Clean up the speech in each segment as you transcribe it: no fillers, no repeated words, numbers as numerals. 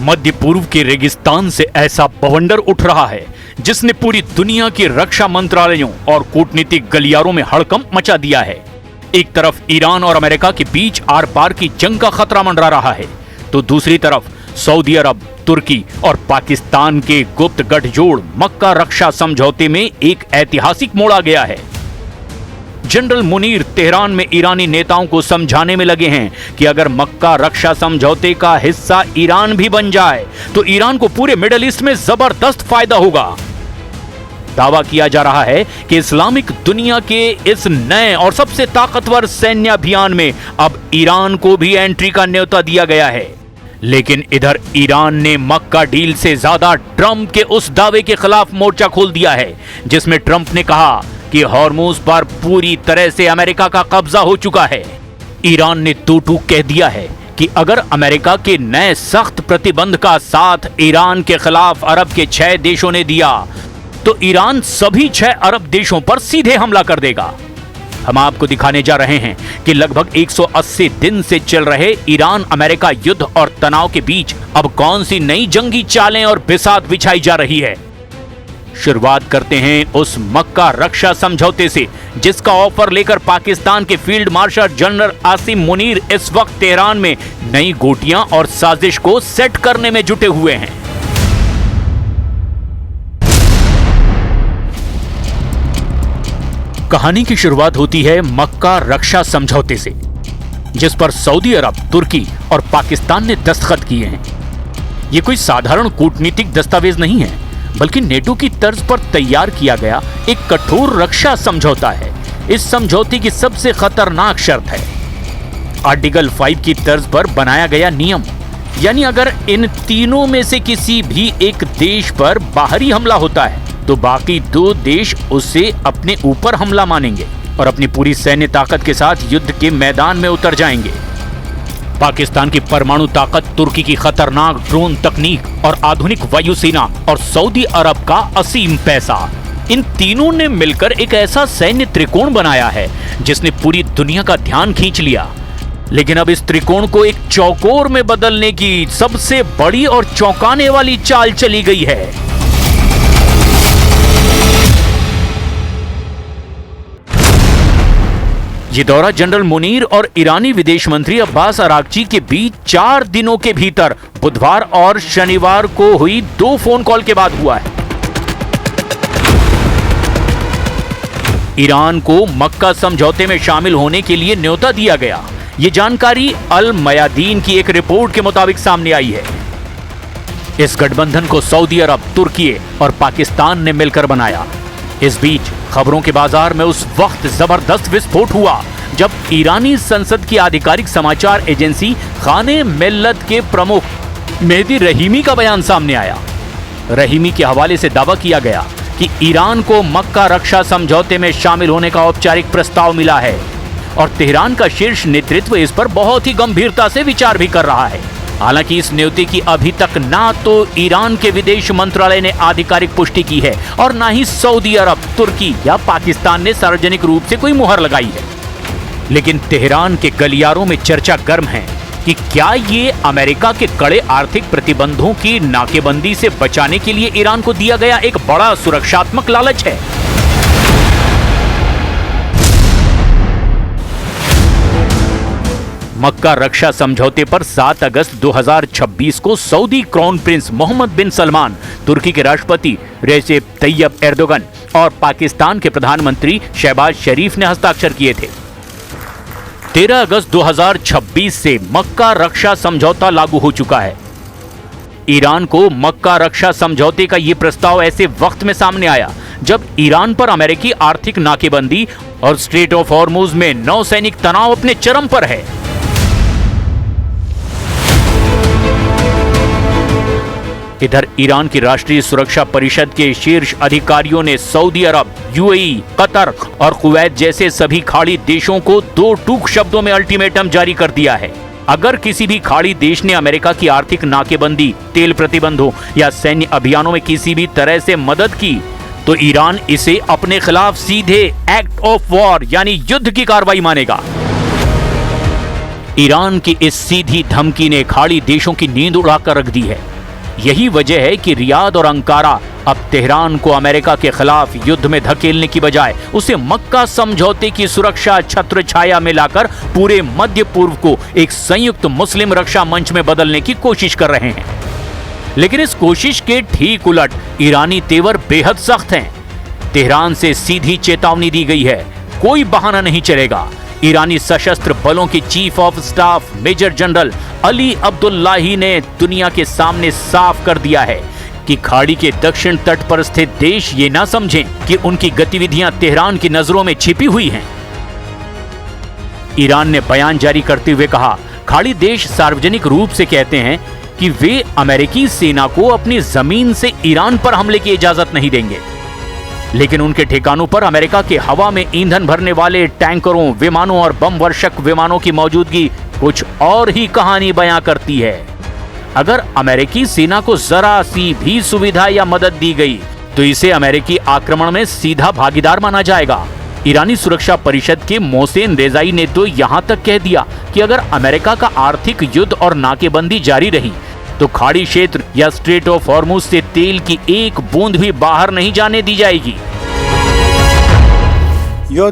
मध्य पूर्व के रेगिस्तान से ऐसा बवंडर उठ रहा है जिसने पूरी दुनिया के रक्षा मंत्रालयों और कूटनीतिक गलियारों में हड़कंप मचा दिया है। एक तरफ ईरान और अमेरिका के बीच आर पार की जंग का खतरा मंडरा रहा है, तो दूसरी तरफ सऊदी अरब, तुर्की और पाकिस्तान के गुप्त गठजोड़ मक्का रक्षा समझौते में एक ऐतिहासिक मोड़ आ गया है। जनरल मुनीर तेहरान में ईरानी नेताओं को समझाने में लगे हैं कि अगर मक्का रक्षा समझौते का हिस्सा ईरान भी बन जाए तो ईरान को पूरे मिडिल ईस्ट में जबरदस्त फायदा होगा। दावा किया जा रहा है कि इस्लामिक दुनिया के इस नए और सबसे ताकतवर सैन्य अभियान में अब ईरान को भी एंट्री का न्योता दिया गया है। लेकिन इधर ईरान ने मक्का डील से ज्यादा ट्रंप के उस दावे के खिलाफ मोर्चा खोल दिया है जिसमें ट्रंप ने कहा कि हॉर्मुज पर पूरी तरह से अमेरिका का कब्जा हो चुका है। ईरान ने तो टूक कह दिया है कि अगर अमेरिका के नए सख्त प्रतिबंध का साथ ईरान के खिलाफ अरब के 6 देशों ने दिया तो ईरान सभी 6 अरब देशों पर सीधे हमला कर देगा। हम आपको दिखाने जा रहे हैं कि लगभग 180 दिन से चल रहे ईरान अमेरिका युद्ध और तनाव के बीच अब कौन सी नई जंगी चालें और बिसात बिछाई जा रही है। शुरुआत करते हैं उस मक्का रक्षा समझौते से जिसका ऑफर लेकर पाकिस्तान के field marshal general Asim Munir इस वक्त तेहरान में नई गोटियां और साजिश को सेट करने में जुटे हुए हैं। कहानी की शुरुआत होती है मक्का रक्षा समझौते से, जिस पर सऊदी अरब, तुर्की और पाकिस्तान ने दस्तखत किए हैं। यह कोई साधारण कूटनीतिक दस्तावेज नहीं है, बल्कि नेटो की तर्ज पर तैयार किया गया एक कठोर रक्षा समझौता है। इस समझौते की सबसे खतरनाक शर्त है आर्टिकल 5 की तर्ज पर बनाया गया नियम, यानी अगर इन तीनों में से किसी भी एक देश पर बाहरी हमला होता है तो बाकी 2 देश उसे अपने ऊपर हमला मानेंगे और अपनी पूरी सैन्य ताकत के साथ युद्ध के मैदान में उतर जाएंगे। पाकिस्तान की परमाणु ताकत, तुर्की की खतरनाक ड्रोन तकनीक और आधुनिक वायुसेना और सऊदी अरब का असीम पैसा, इन तीनों ने मिलकर एक ऐसा सैन्य त्रिकोण बनाया है जिसने पूरी दुनिया का ध्यान खींच लिया। लेकिन अब इस त्रिकोण को एक चौकोर में बदलने की सबसे बड़ी और चौंकाने वाली चाल चली गई है। ये दौरा जनरल मुनीर और ईरानी विदेश मंत्री अब्बास अरागची के बीच 4 दिनों के भीतर बुधवार और शनिवार को हुई 2 फोन कॉल के बाद हुआ है। ईरान को मक्का समझौते में शामिल होने के लिए न्योता दिया गया। ये जानकारी अल मयादीन की एक रिपोर्ट के मुताबिक सामने आई है। इस गठबंधन को सऊदी अरब, तुर्की और पाकिस्तान ने मिलकर बनाया। इस बीच खबरों के बाजार में उस वक्त जबरदस्त विस्फोट हुआ जब ईरानी संसद की आधिकारिक समाचार एजेंसी खाने मिल्लत के प्रमुख मेहदी रहीमी का बयान सामने आया। रहीमी के हवाले से दावा किया गया कि ईरान को मक्का रक्षा समझौते में शामिल होने का औपचारिक प्रस्ताव मिला है और तेहरान का शीर्ष नेतृत्व इस पर बहुत ही गंभीरता से विचार भी कर रहा है। हालांकि इस न्योते की अभी तक ना तो ईरान के विदेश मंत्रालय ने आधिकारिक पुष्टि की है और ना ही सऊदी अरब, तुर्की या पाकिस्तान ने सार्वजनिक रूप से कोई मुहर लगाई है। लेकिन तेहरान के गलियारों में चर्चा गर्म है कि क्या ये अमेरिका के कड़े आर्थिक प्रतिबंधों की नाकेबंदी से बचाने के लिए ईरान को दिया गया एक बड़ा सुरक्षात्मक लालच है। मक्का रक्षा समझौते पर 7 अगस्त 2026 को सऊदी क्राउन प्रिंस मोहम्मद बिन सलमान, तुर्की के राष्ट्रपति रेसेप तैयब एर्दोगन और पाकिस्तान के प्रधानमंत्री शहबाज शरीफ ने हस्ताक्षर किए थे। 13 अगस्त 2026 से मक्का रक्षा समझौता लागू हो चुका है। ईरान को मक्का रक्षा समझौते का यह प्रस्ताव ऐसे वक्त में सामने आया जब ईरान पर अमेरिकी आर्थिक नाकेबंदी और स्ट्रेट ऑफ हॉर्मुज में नौसैनिक तनाव अपने चरम पर है। इधर ईरान की राष्ट्रीय सुरक्षा परिषद के शीर्ष अधिकारियों ने सऊदी अरब, यूएई, कतर और कुवैत जैसे सभी खाड़ी देशों को 2 टूक शब्दों में अल्टीमेटम जारी कर दिया है। अगर किसी भी खाड़ी देश ने अमेरिका की आर्थिक नाकेबंदी, तेल प्रतिबंधों या सैन्य अभियानों में किसी भी तरह से मदद की तो ईरान इसे अपने खिलाफ सीधे एक्ट ऑफ वॉर यानी युद्ध की कार्रवाई मानेगा। ईरान की इस सीधी धमकी ने खाड़ी देशों की नींद उड़ाकर रख दी है। यही वजह है कि रियाद और अंकारा अब तेहरान को अमेरिका के खिलाफ युद्ध में धकेलने की बजाय उसे मक्का समझौते की सुरक्षा छत्र छाया में लाकर पूरे मध्य पूर्व को एक संयुक्त मुस्लिम रक्षा मंच में बदलने की कोशिश कर रहे हैं। लेकिन इस कोशिश के ठीक उलट ईरानी तेवर बेहद सख्त हैं। तेहरान से सीधी चेतावनी दी गई है, कोई बहाना नहीं चलेगा। ईरानी सशस्त्र बलों के chief of staff major general Ali Abdollahi ने दुनिया के सामने साफ कर दिया है कि खाड़ी के दक्षिण तट पर स्थित देश ये ना समझें कि उनकी गतिविधियां तेहरान की नजरों में छिपी हुई हैं। ईरान ने बयान जारी करते हुए कहा, खाड़ी देश सार्वजनिक रूप से कहते हैं कि वे अमेरिकी सेना को अपनी जमीन से ईरान पर हमले की इजाजत नहीं देंगे, लेकिन उनके ठिकानों पर अमेरिका के हवा में ईंधन भरने वाले टैंकरों, विमानों और बम वर्षक विमानों की मौजूदगी कुछ और ही कहानी बयां करती है। अगर अमेरिकी सेना को जरा सी भी सुविधा या मदद दी गई तो इसे अमेरिकी आक्रमण में सीधा भागीदार माना जाएगा। ईरानी सुरक्षा परिषद के मोहसेन रेजाई ने तो यहां तक कह दिया कि अगर अमेरिका का आर्थिक युद्ध और नाकेबंदी जारी रही तो खाड़ी क्षेत्र या स्ट्रेट ऑफ हॉर्मुज से तेल की एक बूंद भी बाहर नहीं जाने दी जाएगी। या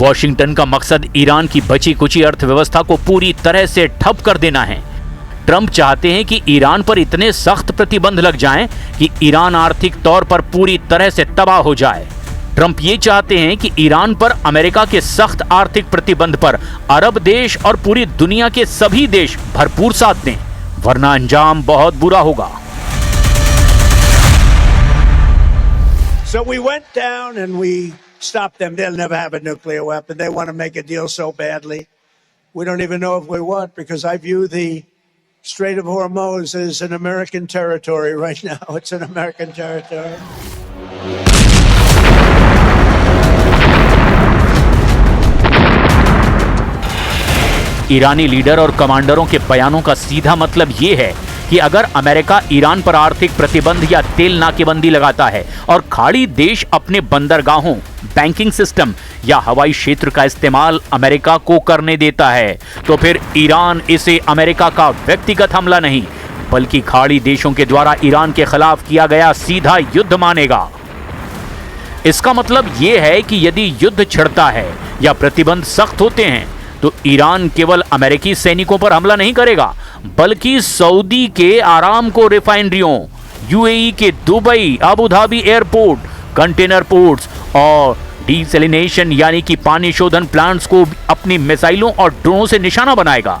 वॉशिंगटन का मकसद ईरान की बची कुची अर्थव्यवस्था को पूरी तरह से ठप कर देना है। ट्रंप चाहते हैं कि ईरान पर इतने सख्त प्रतिबंध लग जाएं कि ईरान आर्थिक तौर पर पूरी तरह से तबाह हो जाए। ट्रंप ये चाहते हैं कि ईरान पर अमेरिका के सख्त आर्थिक प्रतिबंध पर अरब देश और पूरी दुनिया के सभी देश भरपूर साथ दें, वरना अंजाम बहुत बुरा होगा। So we went down and we stopped them. They'll never have a nuclear weapon. They want to make a deal so badly. We don't even know if we want, because I view the Strait of Hormuz as an American territory right now. It's an American territory. Irani leader और कमांडरों के बयानों का सीधा मतलब ये है कि अगर अमेरिका ईरान पर आर्थिक प्रतिबंध या तेल नाकेबंदी लगाता है और खाड़ी देश अपने बंदरगाहों, बैंकिंग सिस्टम या हवाई क्षेत्र का इस्तेमाल अमेरिका को करने देता है, तो फिर ईरान इसे अमेरिका का व्यक्तिगत हमला नहीं बल्कि खाड़ी देशों के द्वारा ईरान के खिलाफ किया गया सीधा युद्ध मानेगा। इसका मतलब यह है कि यदि युद्ध छिड़ता है या प्रतिबंध सख्त होते हैं तो ईरान केवल अमेरिकी सैनिकों पर हमला नहीं करेगा बल्कि सऊदी के आरामको रिफाइनरियों, यूएई के Dubai, Abu Dhabi airport, container ports और डीसैलिनेशन यानी कि पानी शोधन प्लांट्स को अपनी मिसाइलों और ड्रोनों से निशाना बनाएगा।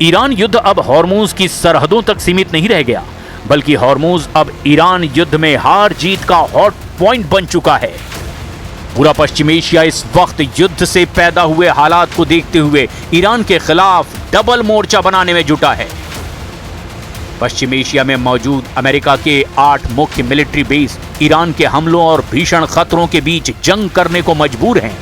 ईरान युद्ध अब हॉर्मुज की सरहदों तक सीमित नहीं रह गया बल्कि हॉर्मुज अब ईरान युद्ध में हार जीत का हॉट पॉइंट बन चुका है। पूरा पश्चिम एशिया इस वक्त युद्ध से पैदा हुए हालात को देखते हुए ईरान के खिलाफ डबल मोर्चा बनाने में जुटा है। पश्चिम एशिया में मौजूद अमेरिका के 8 मुख्य मिलिट्री बेस ईरान के हमलों और भीषण खतरों के बीच जंग करने को मजबूर हैं।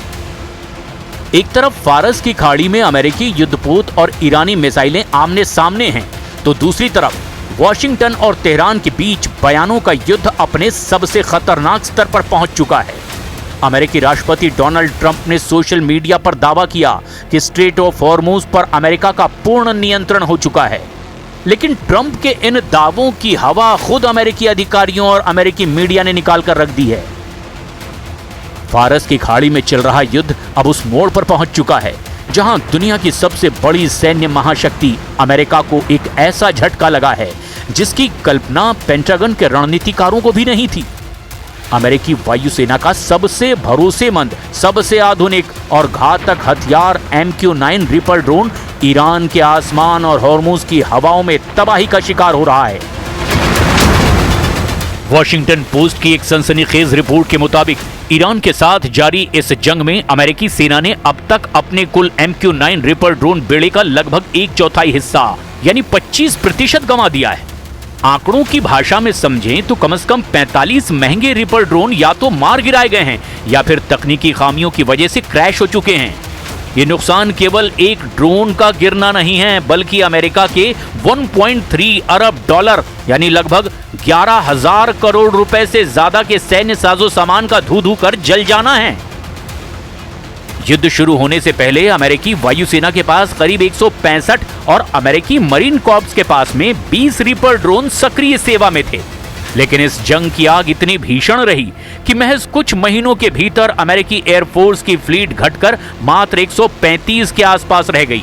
एक तरफ फारस की खाड़ी में अमेरिकी युद्धपोत और ईरानी मिसाइलें आमने सामने हैं, तो दूसरी तरफ वॉशिंगटन और तेहरान के बीच बयानों का युद्ध अपने सबसे खतरनाक स्तर पर पहुंच चुका है। अमेरिकी राष्ट्रपति डोनाल्ड ट्रंप ने सोशल मीडिया पर दावा किया कि स्ट्रेट ऑफ हॉर्मुज पर अमेरिका का पूर्ण नियंत्रण हो चुका है, लेकिन ट्रंप के इन दावों की हवा खुद अमेरिकी अधिकारियों और अमेरिकी मीडिया ने निकाल कर रख दी है। फारस की खाड़ी में चल रहा युद्ध अब उस मोड़ पर पहुंच चुका है जहां दुनिया की सबसे बड़ी सैन्य महाशक्ति अमेरिका को एक ऐसा झटका लगा है जिसकी कल्पना पेंटागन के रणनीतिकारों को भी नहीं थी। अमेरिकी वायुसेना का सबसे भरोसेमंद, सबसे आधुनिक और घातक हथियार MQ-9 रिपर ड्रोन ईरान के आसमान और हॉर्मुज की हवाओं में तबाही का शिकार हो रहा है। वॉशिंगटन पोस्ट की एक सनसनीखेज रिपोर्ट के मुताबिक ईरान के साथ जारी इस जंग में अमेरिकी सेना ने अब तक अपने कुल MQ-9 रिपर ड्रोन बेड़े का लगभग 1/4 हिस्सा यानी 25% गंवा दिया है। आंकड़ों की भाषा में समझें तो कम से कम 45 महंगे रिपर ड्रोन या तो मार गिराए गए हैं या फिर तकनीकी खामियों की वजह से क्रैश हो चुके हैं। ये नुकसान केवल एक ड्रोन का गिरना नहीं है, बल्कि अमेरिका के 1.3 अरब डॉलर यानी लगभग 11,000 करोड़ रुपए से ज्यादा के सैन्य साजो सामान का धू धू कर जल जाना है। युद्ध शुरू होने से पहले अमेरिकी वायुसेना के पास करीब 165 और अमेरिकी मरीन कॉर्प्स के पास में 20 रिपर ड्रोन सक्रिय सेवा में थे। लेकिन इस जंग की आग इतनी भीषण रही कि महज कुछ महीनों के भीतर अमेरिकी एयरफोर्स की फ्लीट घटकर मात्र 135 के आसपास रह गई।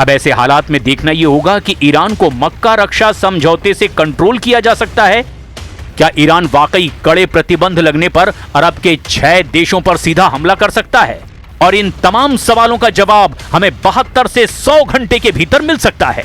अब ऐसे हालात में देखना यह होगा कि ईरान को मक्का रक्षा समझौते से कंट्रोल किया जा सकता है। क्या ईरान वाकई कड़े प्रतिबंध लगने पर अरब के 6 देशों पर सीधा हमला कर सकता है? और इन तमाम सवालों का जवाब हमें 72 से 100 घंटे के भीतर मिल सकता है।